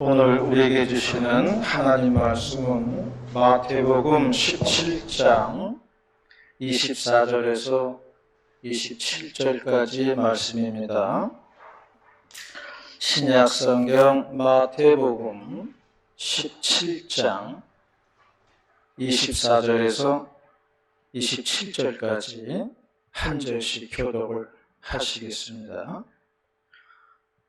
오늘 우리에게 주시는 하나님 말씀은 마태복음 17장 24절에서 27절까지의 말씀입니다. 신약성경 마태복음 17장 24절에서 27절까지 한 절씩 교독을 하시겠습니다.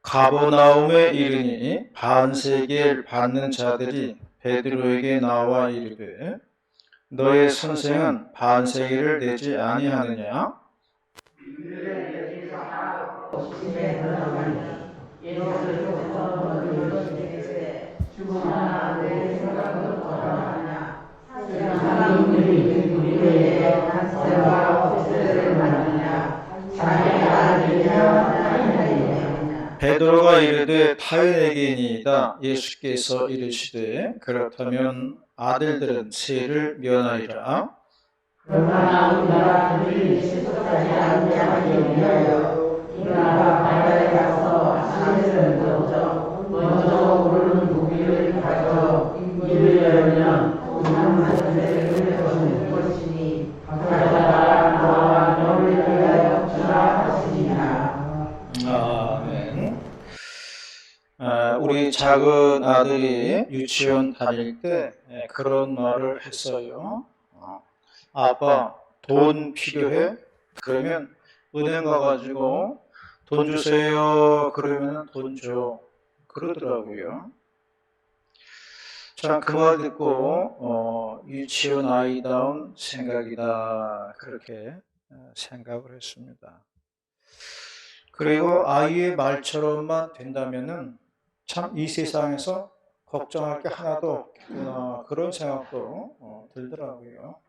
가버나움에 이르니 반세계를 받는 자들이 베드로에게 나와 이르되 너의 선생은 반세계를 내지 아니하느냐? 베드로가 이르되 타인에게니이다. 예수께서 이르시되 그렇다면 아들들은 세를 면하리라. 그러나 우리가 그들이 실속하지 않게 위하여 인간과 바다에 가서 하늘을 먼저 오르는 무기를 가져 이를 열면 우는 세를 거는 것이니 바다가 너와 너를 위하여 주라 하시니라. 아멘. 우리 작은 아들이 유치원 다닐 때 그런 말을 했어요. 아빠, 돈 필요해? 그러면 은행 가가지고 돈 주세요. 그러면 돈 줘. 그러더라고요. 참 그 말 듣고 유치원 아이다운 생각이다. 그렇게 생각을 했습니다. 그리고 아이의 말처럼만 된다면은 참 이 세상에서 걱정할 게 하나도 없구나. 그런 생각도 들더라고요.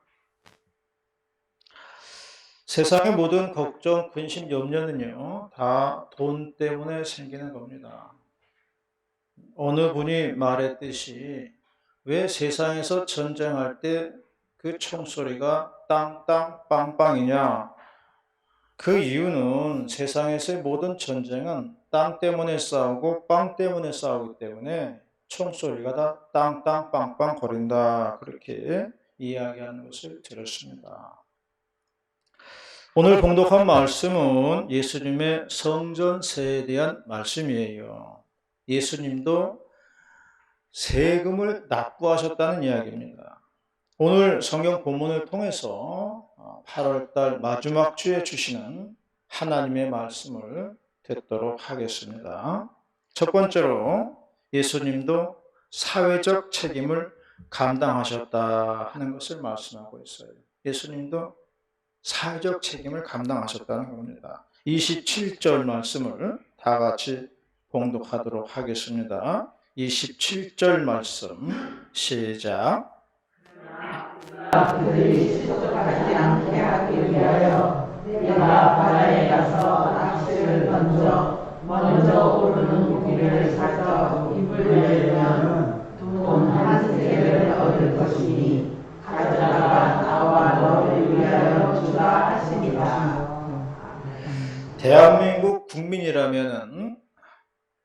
세상의 모든 걱정, 근심, 염려는요, 다 돈 때문에 생기는 겁니다. 어느 분이 말했듯이 왜 세상에서 전쟁할 때 그 총소리가 땅땅 빵빵이냐? 그 이유는 세상에서의 모든 전쟁은 땅 때문에 싸우고 빵 때문에 싸우기 때문에 총소리가 다 땅땅 빵빵 거린다. 그렇게 이야기하는 것을 들었습니다. 오늘 봉독한 말씀은 예수님의 성전세에 대한 말씀이에요. 예수님도 세금을 납부하셨다는 이야기입니다. 오늘 성경 본문을 통해서 8월달 마지막 주에 주시는 하나님의 말씀을 듣도록 하겠습니다. 첫 번째로 예수님도 사회적 책임을 감당하셨다 하는 것을 말씀하고 있어요. 예수님도 사회적 책임을 감당하셨다는 겁니다. 27절 말씀을 다 같이 봉독하도록 하겠습니다. 27절 말씀 시작. 그들이 실속하지 않게 하기 위하여 내가 바다에 가서 낚시를 먼저 오르는 무기를 가져 입을 열면 돈 한 세겔을 얻을 것이니 가져다가 나와 너를 위하여 주라 하시니라. 대한민국 국민이라면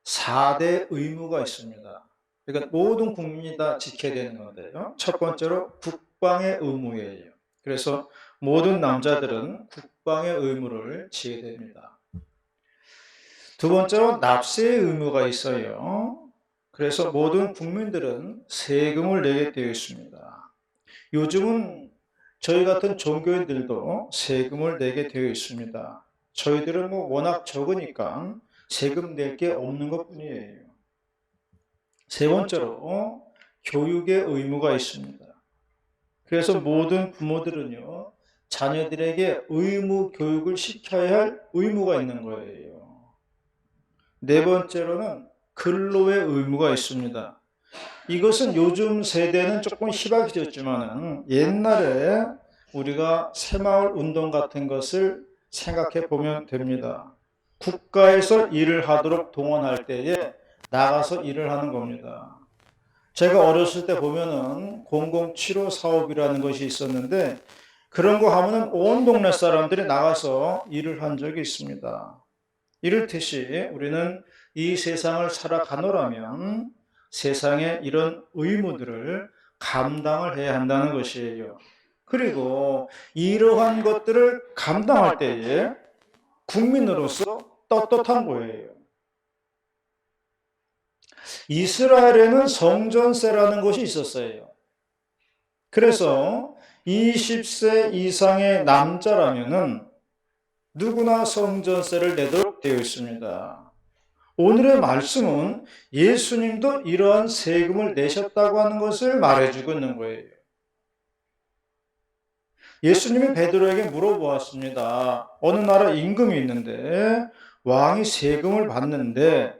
4대 의무가 있습니다. 그러니까 모든 국민이 다 지켜야 되는 건데요. 첫 번째로 국방의 의무예요. 그래서 모든 남자들은 국방의 의무를 지어야 됩니다. 두 번째로 납세의 의무가 있어요. 그래서 모든 국민들은 세금을 내게 되어 있습니다. 요즘은 저희 같은 종교인들도 세금을 내게 되어 있습니다. 저희들은 워낙 적으니까 세금 낼 게 없는 것 뿐이에요. 세 번째로 교육의 의무가 있습니다. 그래서 모든 부모들은요, 자녀들에게 의무 교육을 시켜야 할 의무가 있는 거예요. 네 번째로는 근로의 의무가 있습니다. 이것은 요즘 세대는 조금 희박해졌지만 옛날에 우리가 새마을 운동 같은 것을 생각해 보면 됩니다. 국가에서 일을 하도록 동원할 때에 나가서 일을 하는 겁니다. 제가 어렸을 때 보면은 공공치료 사업이라는 것이 있었는데 그런 거 하면은 온 동네 사람들이 나가서 일을 한 적이 있습니다. 이렇듯이 우리는 이 세상을 살아가노라면 세상에 이런 의무들을 감당을 해야 한다는 것이에요. 그리고 이러한 것들을 감당할 때에 국민으로서 떳떳한 거예요. 이스라엘에는 성전세라는 것이 있었어요. 그래서 20세 이상의 남자라면은 누구나 성전세를 내도록 되어 있습니다. 오늘의 말씀은 예수님도 이러한 세금을 내셨다고 하는 것을 말해주고 있는 거예요. 예수님이 베드로에게 물어보았습니다. 어느 나라 임금이 있는데 왕이 세금을 받는데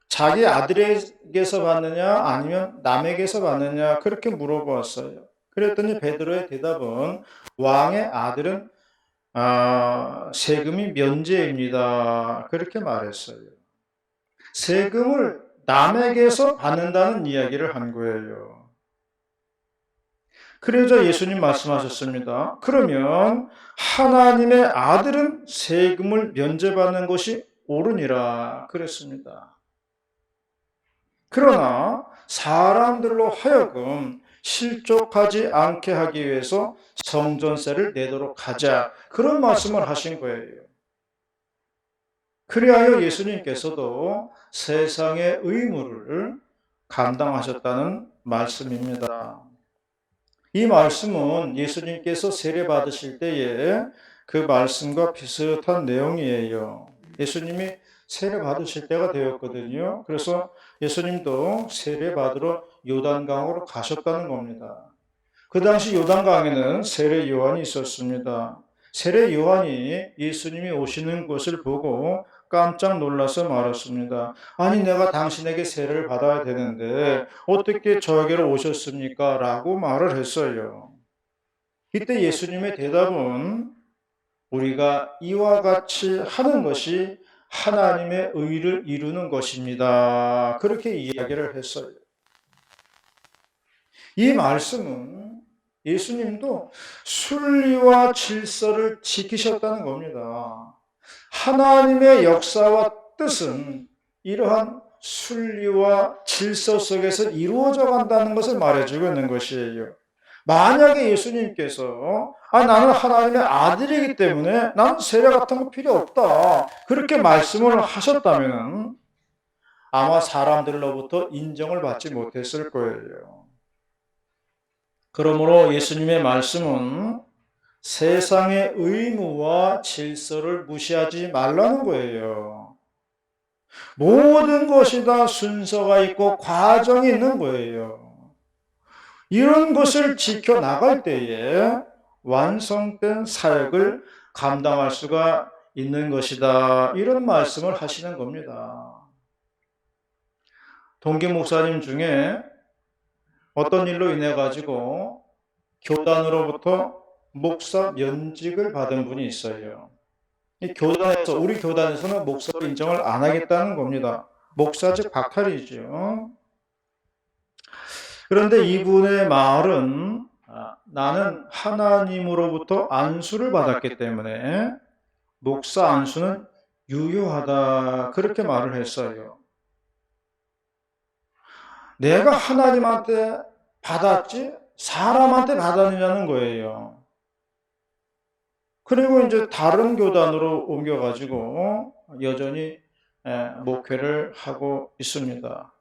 자기 아들에게서 받느냐 아니면 남에게서 받느냐 그렇게 물어보았어요. 그랬더니 베드로의 대답은 왕의 아들은 세금이 면제입니다. 그렇게 말했어요. 세금을 남에게서 받는다는 이야기를 한 거예요. 그러자 예수님 말씀하셨습니다. 그러면 하나님의 아들은 세금을 면제받는 것이 옳으니라 그랬습니다. 그러나 사람들로 하여금 실족하지 않게 하기 위해서 성전세를 내도록 하자 그런 말씀을 하신 거예요. 그리하여 예수님께서도 세상의 의무를 감당하셨다는 말씀입니다. 이 말씀은 예수님께서 세례 받으실 때에 그 말씀과 비슷한 내용이에요. 예수님이 세례 받으실 때가 되었거든요. 그래서 예수님도 세례 받으러 요단강으로 가셨다는 겁니다. 그 당시 요단강에는 세례 요한이 있었습니다. 세례 요한이 예수님이 오시는 것을 보고 깜짝 놀라서 말했습니다. 아니 내가 당신에게 세례를 받아야 되는데 어떻게 저에게로 오셨습니까? 라고 말을 했어요. 이때 예수님의 대답은 우리가 이와 같이 하는 것이 하나님의 의를 이루는 것입니다. 그렇게 이야기를 했어요. 이 말씀은 예수님도 순리와 질서를 지키셨다는 겁니다. 하나님의 역사와 뜻은 이러한 순리와 질서 속에서 이루어져 간다는 것을 말해주고 있는 것이에요. 만약에 예수님께서 나는 하나님의 아들이기 때문에 나는 세례 같은 거 필요 없다 그렇게 말씀을 하셨다면 아마 사람들로부터 인정을 받지 못했을 거예요. 그러므로 예수님의 말씀은 세상의 의무와 질서를 무시하지 말라는 거예요. 모든 것이 다 순서가 있고 과정이 있는 거예요. 이런 것을 지켜나갈 때에 완성된 사역을 감당할 수가 있는 것이다. 이런 말씀을 하시는 겁니다. 동기 목사님 중에 어떤 일로 인해 가지고 교단으로부터 목사 면직을 받은 분이 있어요. 이 교단에서 우리 교단에서는 목사를 인정을 안 하겠다는 겁니다. 목사직 박탈이죠. 그런데 이분의 말은 나는 하나님으로부터 안수를 받았기 때문에 목사 안수는 유효하다 그렇게 말을 했어요. 내가 하나님한테 받았지 사람한테 받았느냐는 거예요. 그리고 이제 다른 교단으로 옮겨가지고 여전히 목회를 하고 있습니다.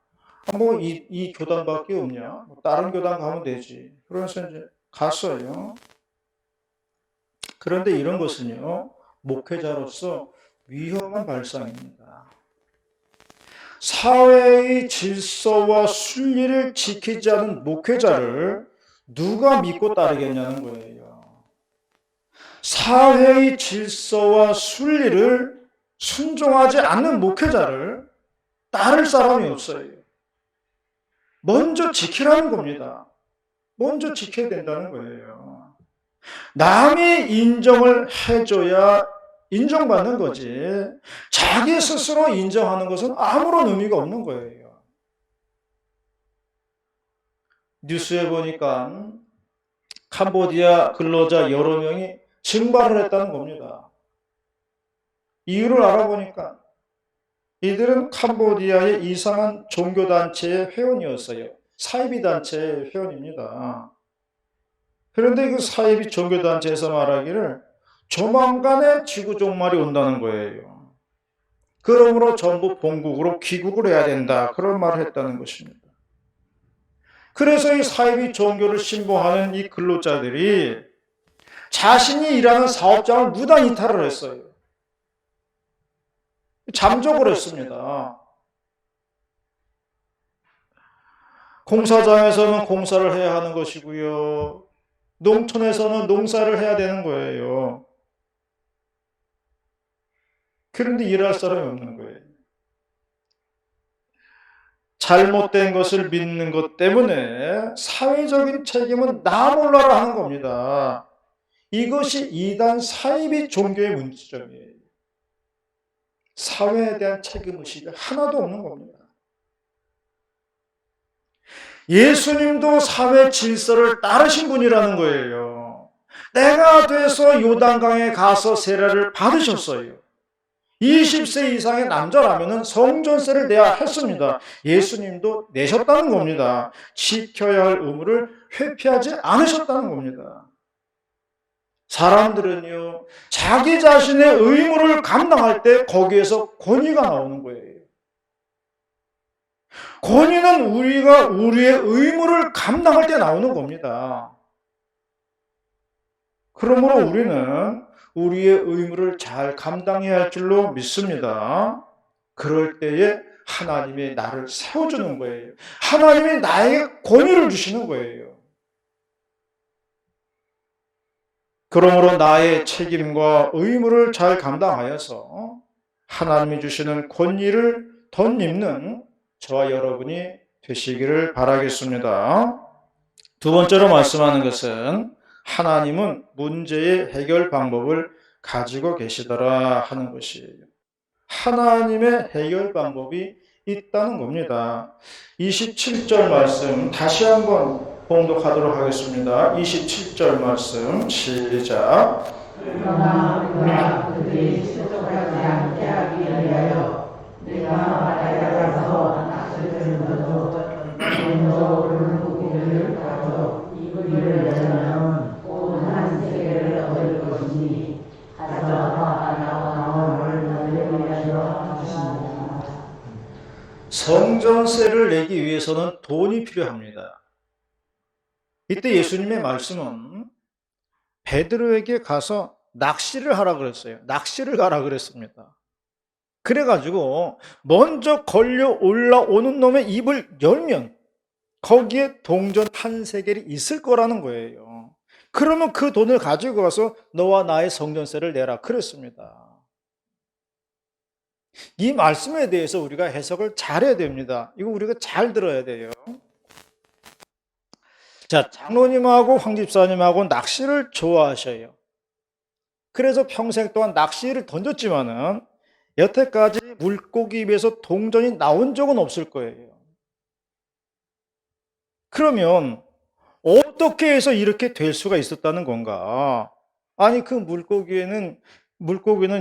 뭐 이 교단밖에 없냐? 다른 교단 가면 되지. 그러면서 이제 갔어요. 그런데 이런 것은요, 목회자로서 위험한 발상입니다. 사회의 질서와 순리를 지키지 않은 목회자를 누가 믿고 따르겠냐는 거예요. 사회의 질서와 순리를 순종하지 않는 목회자를 따를 사람이 없어요. 먼저 지키라는 겁니다. 먼저 지켜야 된다는 거예요. 남이 인정을 해줘야 인정받는 거지. 자기 스스로 인정하는 것은 아무런 의미가 없는 거예요. 뉴스에 보니까 캄보디아 근로자 여러 명이 증발을 했다는 겁니다. 이유를 알아보니까 이들은 캄보디아의 이상한 종교단체의 회원이었어요. 사이비 단체의 회원입니다. 그런데 그 사이비 종교단체에서 말하기를 조만간에 지구 종말이 온다는 거예요. 그러므로 전부 본국으로 귀국을 해야 된다. 그런 말을 했다는 것입니다. 그래서 이 사이비 종교를 신봉하는 이 근로자들이 자신이 일하는 사업장을 무단 이탈을 했어요. 잠적을 했습니다. 공사장에서는 공사를 해야 하는 것이고요. 농촌에서는 농사를 해야 되는 거예요. 그런데 일할 사람이 없는 거예요. 잘못된 것을 믿는 것 때문에 사회적인 책임은 나 몰라라 하는 겁니다. 이것이 이단 사이비 종교의 문제점이에요. 사회에 대한 책임의식이 하나도 없는 겁니다. 예수님도 사회 질서를 따르신 분이라는 거예요. 때가 돼서 요단강에 가서 세례를 받으셨어요. 20세 이상의 남자라면 성전세를 내야 했습니다. 예수님도 내셨다는 겁니다. 지켜야 할 의무를 회피하지 않으셨다는 겁니다. 사람들은요, 자기 자신의 의무를 감당할 때 거기에서 권위가 나오는 거예요. 권위는 우리가 우리의 의무를 감당할 때 나오는 겁니다. 그러므로 우리는 우리의 의무를 잘 감당해야 할 줄로 믿습니다. 그럴 때에 하나님이 나를 세워주는 거예요. 하나님이 나에게 권위를 주시는 거예요. 그러므로 나의 책임과 의무를 잘 감당하여서 하나님이 주시는 권위를 덧입는 저와 여러분이 되시기를 바라겠습니다. 두 번째로 말씀하는 것은 하나님은 문제의 해결 방법을 가지고 계시더라 하는 것이에요. 하나님의 해결 방법이 있다는 겁니다. 27절 말씀 다시 한번 봉독하도록 하겠습니다. 27절 말씀 시작. 그러나 우리가 그들이 실족하지 않게 하기 위하여 내가 바다에 가서 낚시를 먼저 오르는 고기를 가져 입을 열면 온 한 세계를 얻을 것이니 가져와 나와 너를 위하여 주시니라. 성전세를 내기 위해서는 돈이 필요합니다. 이때 예수님의 말씀은 베드로에게 가서 낚시를 하라 그랬어요. 낚시를 가라 그랬습니다. 그래가지고 먼저 걸려 올라오는 놈의 입을 열면 거기에 동전 한 세겔이 있을 거라는 거예요. 그러면 그 돈을 가지고 가서 너와 나의 성전세를 내라 그랬습니다. 이 말씀에 대해서 우리가 해석을 잘해야 됩니다. 이거 우리가 잘 들어야 돼요. 자, 장로님하고 황 집사님하고 낚시를 좋아하셔요. 그래서 평생 동안 낚시를 던졌지만은 여태까지 물고기 입에서 동전이 나온 적은 없을 거예요. 그러면 어떻게 해서 이렇게 될 수가 있었다는 건가? 아니, 그 물고기는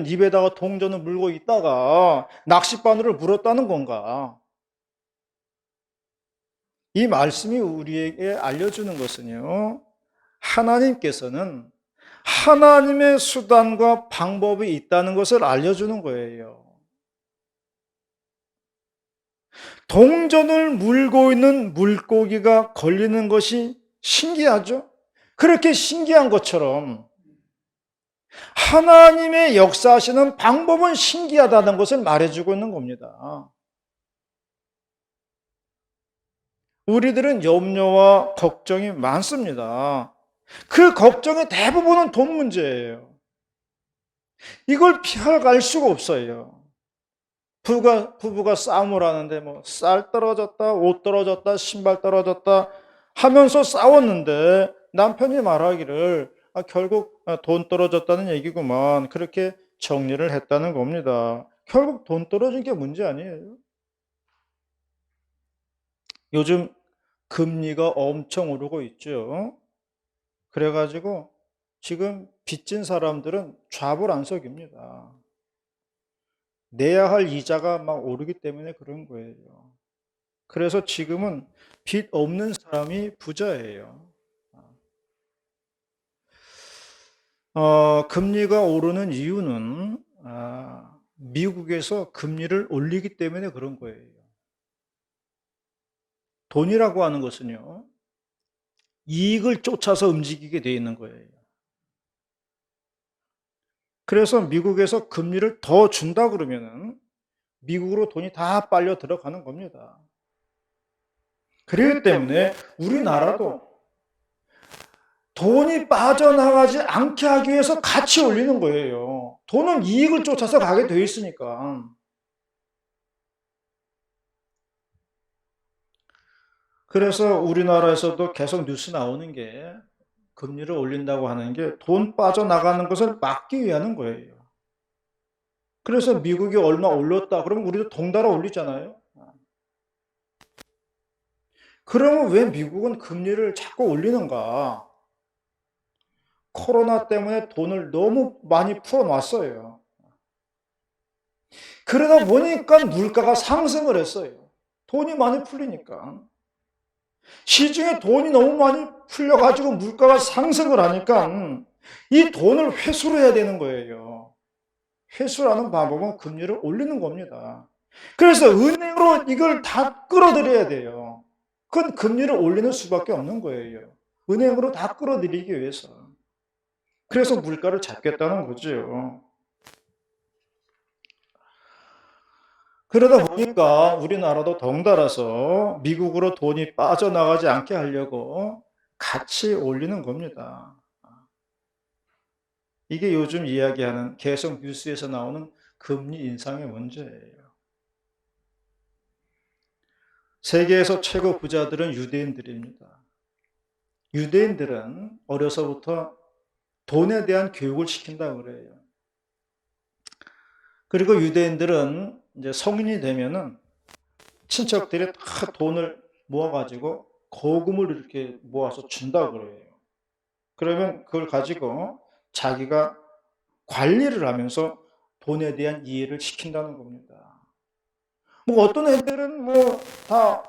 입에다가 동전을 물고 있다가 낚싯바늘을 물었다는 건가? 이 말씀이 우리에게 알려주는 것은요, 하나님께서는 하나님의 수단과 방법이 있다는 것을 알려주는 거예요. 동전을 물고 있는 물고기가 걸리는 것이 신기하죠? 그렇게 신기한 것처럼 하나님의 역사하시는 방법은 신기하다는 것을 말해주고 있는 겁니다. 우리들은 염려와 걱정이 많습니다. 그 걱정의 대부분은 돈 문제예요. 이걸 피할 수가 없어요. 부부가 싸움을 하는데 뭐 쌀 떨어졌다, 옷 떨어졌다, 신발 떨어졌다 하면서 싸웠는데 남편이 말하기를 결국 돈 떨어졌다는 얘기구만. 그렇게 정리를 했다는 겁니다. 결국 돈 떨어진 게 문제 아니에요. 요즘 금리가 엄청 오르고 있죠. 그래가지고 지금 빚진 사람들은 좌불안석입니다. 내야 할 이자가 막 오르기 때문에 그런 거예요. 그래서 지금은 빚 없는 사람이 부자예요. 금리가 오르는 이유는 미국에서 금리를 올리기 때문에 그런 거예요. 돈이라고 하는 것은요, 이익을 쫓아서 움직이게 돼 있는 거예요. 그래서 미국에서 금리를 더 준다 그러면은 미국으로 돈이 다 빨려 들어가는 겁니다. 그렇기 때문에 우리나라도 돈이 빠져나가지 않게 하기 위해서 같이 올리는 거예요. 돈은 이익을 쫓아서 가게 돼 있으니까. 그래서 우리나라에서도 계속 뉴스 나오는 게 금리를 올린다고 하는 게 돈 빠져나가는 것을 막기 위한 거예요. 그래서 미국이 얼마 올렸다 그러면 우리도 덩달아 올리잖아요. 그러면 왜 미국은 금리를 자꾸 올리는가? 코로나 때문에 돈을 너무 많이 풀어놨어요. 그러다 보니까 물가가 상승을 했어요. 돈이 많이 풀리니까. 시중에 돈이 너무 많이 풀려가지고 물가가 상승을 하니까 이 돈을 회수를 해야 되는 거예요. 회수라는 방법은 금리를 올리는 겁니다. 그래서 은행으로 이걸 다 끌어들여야 돼요. 그건 금리를 올리는 수밖에 없는 거예요. 은행으로 다 끌어들이기 위해서. 그래서 물가를 잡겠다는 거죠. 그러다 보니까 우리나라도 덩달아서 미국으로 돈이 빠져나가지 않게 하려고 같이 올리는 겁니다. 이게 요즘 이야기하는 계속 뉴스에서 나오는 금리 인상의 문제예요. 세계에서 최고 부자들은 유대인들입니다. 유대인들은 어려서부터 돈에 대한 교육을 시킨다고 그래요. 그리고 유대인들은 이제 성인이 되면은 친척들이 다 돈을 모아가지고 거금을 이렇게 모아서 준다고 그래요. 그러면 그걸 가지고 자기가 관리를 하면서 돈에 대한 이해를 시킨다는 겁니다. 뭐 어떤 애들은 뭐 다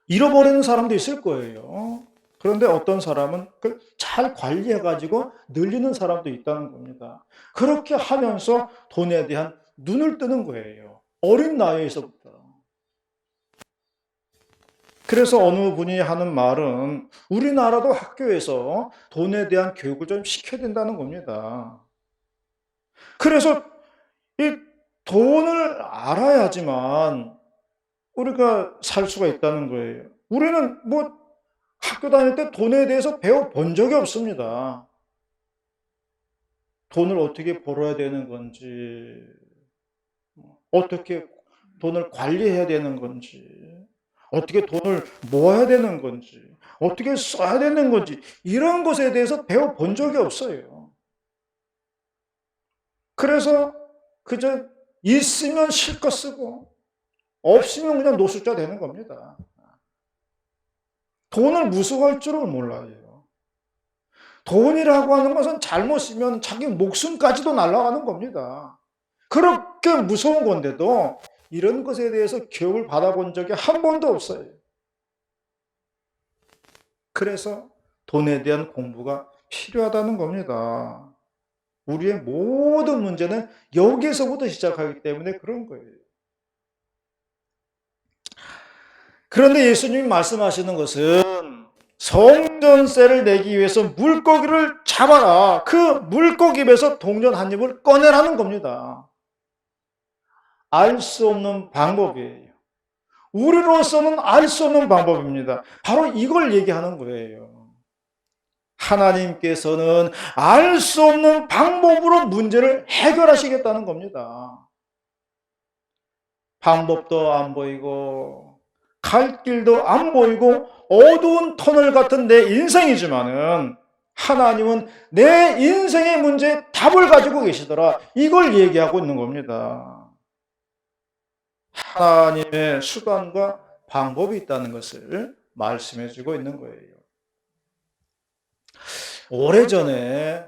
잃어버리는 사람도 있을 거예요. 그런데 어떤 사람은 그걸 잘 관리해가지고 늘리는 사람도 있다는 겁니다. 그렇게 하면서 돈에 대한 눈을 뜨는 거예요. 어린 나이에서부터. 그래서 어느 분이 하는 말은 우리나라도 학교에서 돈에 대한 교육을 좀 시켜야 된다는 겁니다. 그래서 이 돈을 알아야지만 우리가 살 수가 있다는 거예요. 우리는 뭐 학교 다닐 때 돈에 대해서 배워본 적이 없습니다. 돈을 어떻게 벌어야 되는 건지, 어떻게 돈을 관리해야 되는 건지, 어떻게 돈을 모아야 되는 건지, 어떻게 써야 되는 건지, 이런 것에 대해서 배워본 적이 없어요. 그래서 그저 있으면 실컷 쓰고, 없으면 그냥 노숙자 되는 겁니다. 돈을 무서워할 줄은 몰라요. 돈이라고 하는 것은 잘못 쓰면 자기 목숨까지도 날아가는 겁니다. 그렇게 무서운 건데도 이런 것에 대해서 교육을 받아본 적이 한 번도 없어요. 그래서 돈에 대한 공부가 필요하다는 겁니다. 우리의 모든 문제는 여기에서부터 시작하기 때문에 그런 거예요. 그런데 예수님이 말씀하시는 것은 성전세를 내기 위해서 물고기를 잡아라. 그 물고기 입에서 동전 한 입을 꺼내라는 겁니다. 알 수 없는 방법이에요. 우리로서는 알 수 없는 방법입니다. 바로 이걸 얘기하는 거예요. 하나님께서는 알 수 없는 방법으로 문제를 해결하시겠다는 겁니다. 방법도 안 보이고 갈 길도 안 보이고 어두운 터널 같은 내 인생이지만은 하나님은 내 인생의 문제에 답을 가지고 계시더라. 이걸 얘기하고 있는 겁니다. 하나님의 수단과 방법이 있다는 것을 말씀해 주고 있는 거예요. 오래전에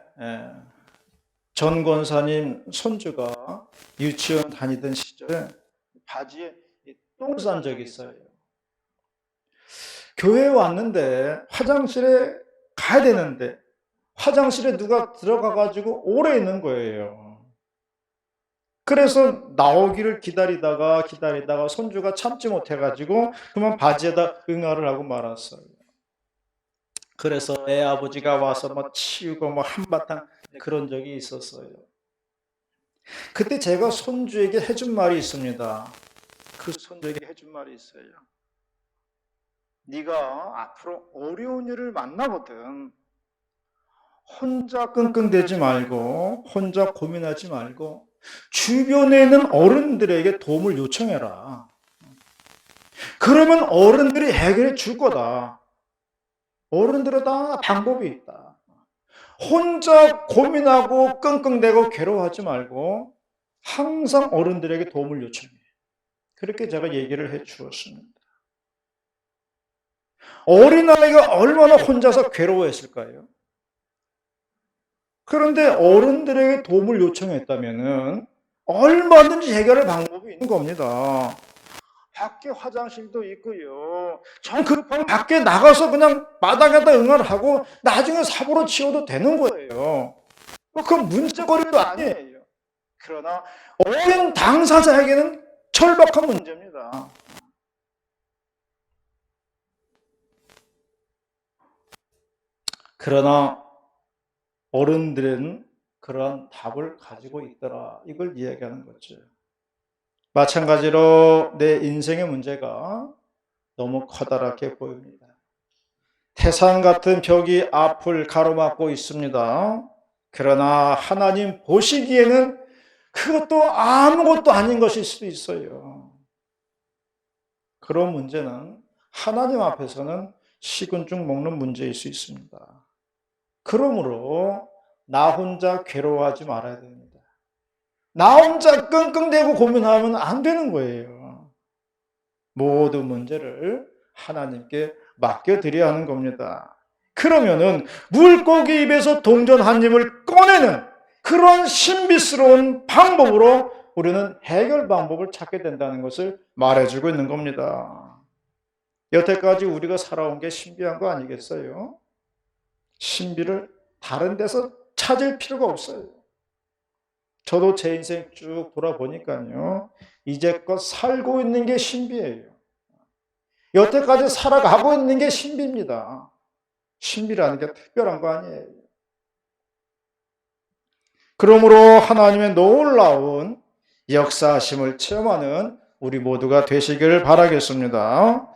전 권사님 손주가 유치원 다니던 시절에 바지에 똥을 싼 적이 있어요. 교회에 왔는데 화장실에 가야 되는데 화장실에 누가 들어가가지고 오래 있는 거예요. 그래서 나오기를 기다리다가 손주가 참지 못해가지고 그만 바지에다 응아를 하고 말았어요. 그래서 애 아버지가 와서 뭐 치우고 뭐 한바탕 그런 적이 있었어요. 그때 제가 손주에게 해준 말이 있습니다. 그 손주에게 해준 말이 있어요. 네가 앞으로 어려운 일을 만나거든 혼자 끙끙대지 말고 혼자 고민하지 말고 주변에 있는 어른들에게 도움을 요청해라. 그러면 어른들이 해결해 줄 거다. 어른들은 다 방법이 있다. 혼자 고민하고 끙끙대고 괴로워하지 말고 항상 어른들에게 도움을 요청해. 그렇게 제가 얘기를 해 주었습니다. 어린아이가 얼마나 혼자서 괴로워했을까요? 그런데 어른들에게 도움을 요청했다면 얼마든지 해결할 방법이 있는 겁니다. 밖에 화장실도 있고요. 전 급하면 밖에 나가서 그냥 마당에다 응아를 하고 나중에 삽으로 치워도 되는 거예요. 그건 문제거리도 아니에요. 그러나 어린 당사자에게는 절박한 문제입니다. 그러나 어른들은 그러한 답을 가지고 있더라. 이걸 이야기하는 거죠. 마찬가지로 내 인생의 문제가 너무 커다랗게 보입니다. 태산 같은 벽이 앞을 가로막고 있습니다. 그러나 하나님 보시기에는 그것도 아무것도 아닌 것일 수도 있어요. 그런 문제는 하나님 앞에서는 식은 죽 먹는 문제일 수 있습니다. 그러므로 나 혼자 괴로워하지 말아야 됩니다. 나 혼자 끙끙대고 고민하면 안 되는 거예요. 모든 문제를 하나님께 맡겨드려야 하는 겁니다. 그러면은 물고기 입에서 동전 한 입을 꺼내는 그런 신비스러운 방법으로 우리는 해결 방법을 찾게 된다는 것을 말해주고 있는 겁니다. 여태까지 우리가 살아온 게 신비한 거 아니겠어요? 신비를 다른 데서 찾을 필요가 없어요. 저도 제 인생 쭉 돌아보니까요. 이제껏 살고 있는 게 신비예요. 여태까지 살아가고 있는 게 신비입니다. 신비라는 게 특별한 거 아니에요. 그러므로 하나님의 놀라운 역사하심을 체험하는 우리 모두가 되시기를 바라겠습니다.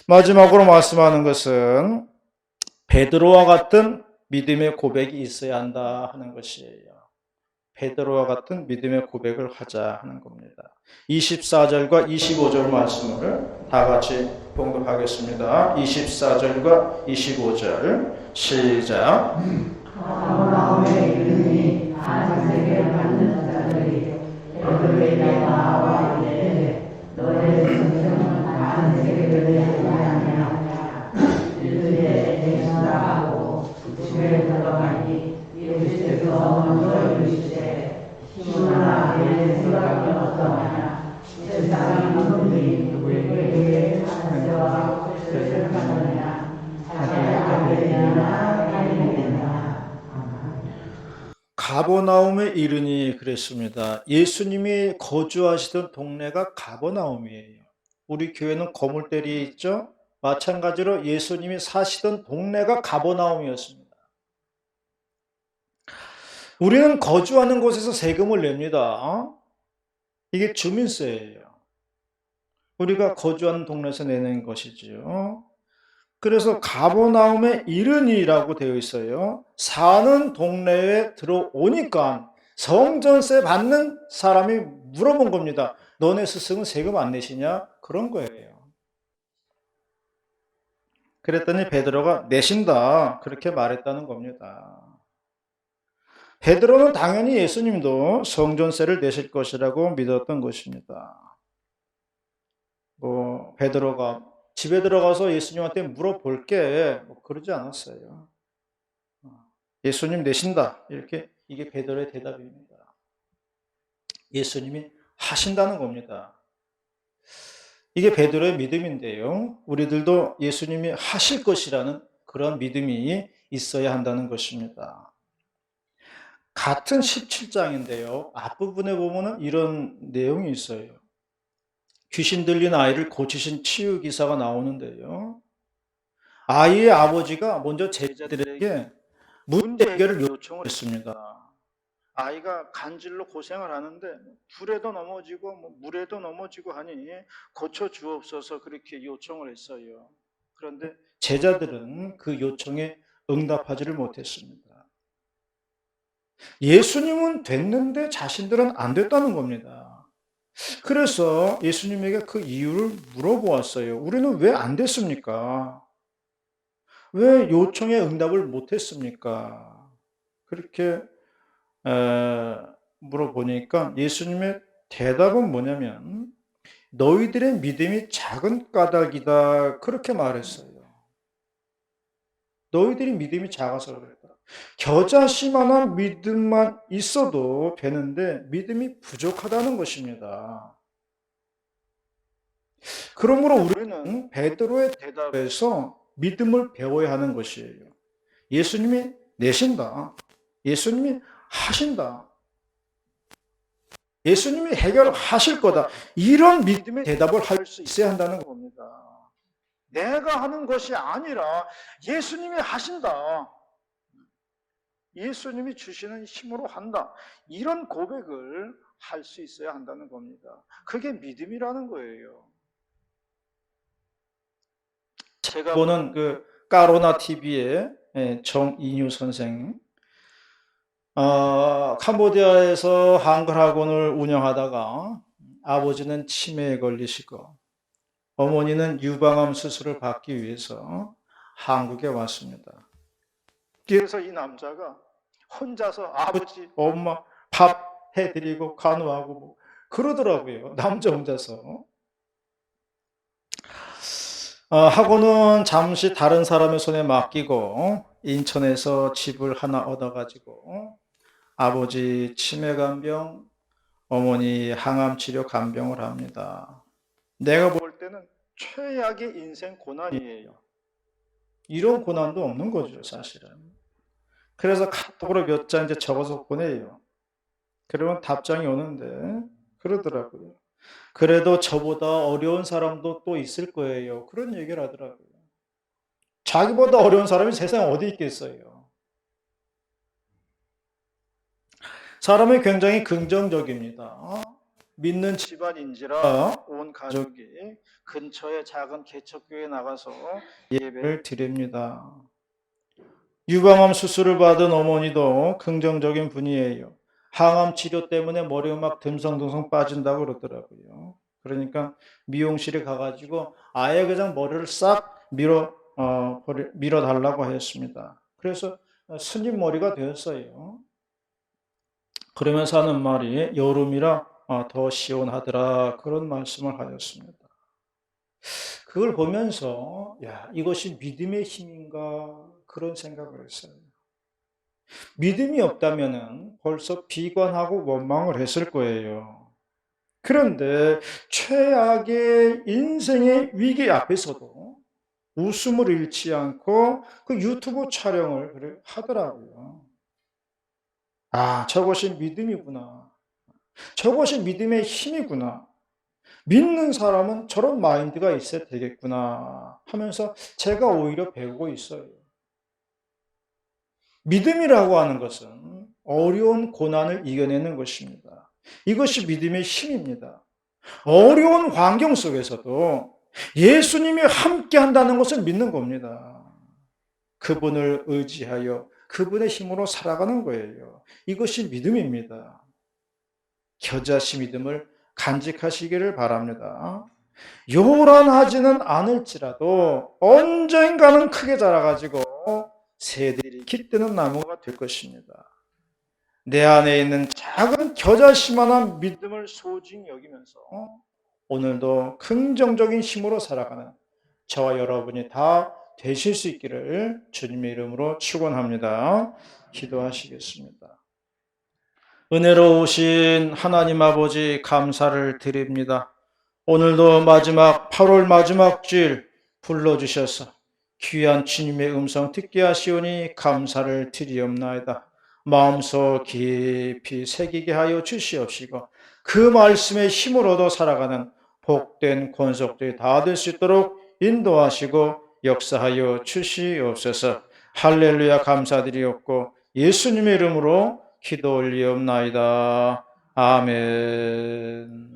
마지막으로 말씀하는 것은 베드로와 같은 믿음의 고백이 있어야 한다 하는 것이에요. 베드로와 같은 믿음의 고백을 하자 하는 겁니다. 24절과 25절 말씀을 다 같이 봉독하겠습니다. 24절과 25절 시작. 아브라함의 이름이 안색을 받는 자들이 베드로에게 나와 이르되 너의 성경은 안색을 내지 아니하냐 이르되 내신다 하고 집에 들어가니 예수께서 먼저 이르시되 시몬아 내 생각이 어떠하냐 세상의 분들이 누구에게 안색과 뜻을 받느냐 자기의 아들이나 아니냐. 가버나움에 이르니 그랬습니다. 예수님이 거주하시던 동네가 가버나움이에요. 우리 교회는 거물대리에 있죠. 마찬가지로 예수님이 사시던 동네가 가버나움이었습니다. 우리는 거주하는 곳에서 세금을 냅니다. 이게 주민세예요. 우리가 거주하는 동네에서 내는 것이지요. 그래서 가버나움에 이르니라고 되어 있어요. 사는 동네에 들어오니까 성전세 받는 사람이 물어본 겁니다. 너네 스승은 세금 안 내시냐? 그런 거예요. 그랬더니 베드로가 내신다. 그렇게 말했다는 겁니다. 베드로는 당연히 예수님도 성전세를 내실 것이라고 믿었던 것입니다. 베드로가 집에 들어가서 예수님한테 물어볼게 그러지 않았어요. 예수님 내신다 이렇게 이게 베드로의 대답입니다. 예수님이 하신다는 겁니다. 이게 베드로의 믿음인데요. 우리들도 예수님이 하실 것이라는 그런 믿음이 있어야 한다는 것입니다. 같은 17장인데요. 앞부분에 보면 이런 내용이 있어요. 귀신 들린 아이를 고치신 치유 기사가 나오는데요. 아이의 아버지가 먼저 제자들에게 문제 해결을 요청을 했습니다. 아이가 간질로 고생을 하는데 불에도 넘어지고 물에도 넘어지고 하니 고쳐 주옵소서 그렇게 요청을 했어요. 그런데 제자들은 그 요청에 응답하지를 못했습니다. 예수님은 됐는데 자신들은 안 됐다는 겁니다. 그래서 예수님에게 그 이유를 물어보았어요. 우리는 왜 안 됐습니까? 왜 요청에 응답을 못했습니까? 그렇게 물어보니까 예수님의 대답은 뭐냐면 너희들의 믿음이 작은 까닭이다 그렇게 말했어요. 너희들이 믿음이 작아서 그랬다. 겨자씨만한 믿음만 있어도 되는데 믿음이 부족하다는 것입니다. 그러므로 우리는 베드로의 대답에서 믿음을 배워야 하는 것이에요. 예수님이 내신다. 예수님이 하신다. 예수님이 해결하실 거다. 이런 믿음의 대답을 할 수 있어야 한다는 겁니다. 내가 하는 것이 아니라 예수님이 하신다. 예수님이 주시는 힘으로 한다. 이런 고백을 할 수 있어야 한다는 겁니다. 그게 믿음이라는 거예요. 제가 보는 그 까로나 TV의 정인유 선생, 캄보디아에서 한글 학원을 운영하다가 아버지는 치매에 걸리시고 어머니는 유방암 수술을 받기 위해서 한국에 왔습니다. 그래서 이 남자가 혼자서 아버지, 엄마 밥 해드리고 간호하고 그러더라고요. 남자 혼자서. 학원은 잠시 다른 사람의 손에 맡기고 인천에서 집을 하나 얻어가지고 아버지 치매 간병, 어머니 항암 치료 간병을 합니다. 내가 볼 때는 최악의 인생 고난이에요. 이런 고난도 없는 거죠, 사실은. 그래서 카톡으로 몇 장 이제 적어서 보내요. 그러면 답장이 오는데 그러더라고요. 그래도 저보다 어려운 사람도 또 있을 거예요. 그런 얘기를 하더라고요. 자기보다 어려운 사람이 세상에 어디 있겠어요. 사람이 굉장히 긍정적입니다. 믿는 집안인지라 온 가족이 근처의 작은 개척교회에 나가서 예배를 드립니다. 유방암 수술을 받은 어머니도 긍정적인 분이에요. 항암 치료 때문에 머리가 막 듬성듬성 빠진다고 그러더라고요. 그러니까 미용실에 가가지고 아예 그냥 머리를 싹 밀어달라고 했습니다. 그래서 스님 머리가 되었어요. 그러면서 하는 말이 여름이라 더 시원하더라 그런 말씀을 하였습니다. 그걸 보면서 야, 이것이 믿음의 힘인가 그런 생각을 했어요. 믿음이 없다면 벌써 비관하고 원망을 했을 거예요. 그런데 최악의 인생의 위기 앞에서도 웃음을 잃지 않고 그 유튜브 촬영을 하더라고요. 아, 저것이 믿음이구나. 저것이 믿음의 힘이구나. 믿는 사람은 저런 마인드가 있어야 되겠구나 하면서 제가 오히려 배우고 있어요. 믿음이라고 하는 것은 어려운 고난을 이겨내는 것입니다. 이것이 믿음의 힘입니다. 어려운 환경 속에서도 예수님이 함께 한다는 것을 믿는 겁니다. 그분을 의지하여 그분의 힘으로 살아가는 거예요. 이것이 믿음입니다. 겨자씨 믿음을 간직하시기를 바랍니다. 요란하지는 않을지라도 언젠가는 크게 자라가지고 새들이 깃드는 나무가 될 것입니다. 내 안에 있는 작은 겨자씨만한 믿음을 소중히 여기면서 오늘도 긍정적인 힘으로 살아가는 저와 여러분이 다 되실 수 있기를 주님의 이름으로 축원합니다. 기도하시겠습니다. 은혜로우신 하나님 아버지 감사를 드립니다. 오늘도 마지막 8월 마지막 주일 불러주셔서 귀한 주님의 음성 듣게 하시오니 감사를 드리옵나이다. 마음속 깊이 새기게 하여 주시옵시고 그 말씀의 힘으로도 살아가는 복된 권속들이 다 될 수 있도록 인도하시고 역사하여 주시옵소서. 할렐루야 감사드리옵고 예수님의 이름으로 기도 올리옵나이다. 아멘.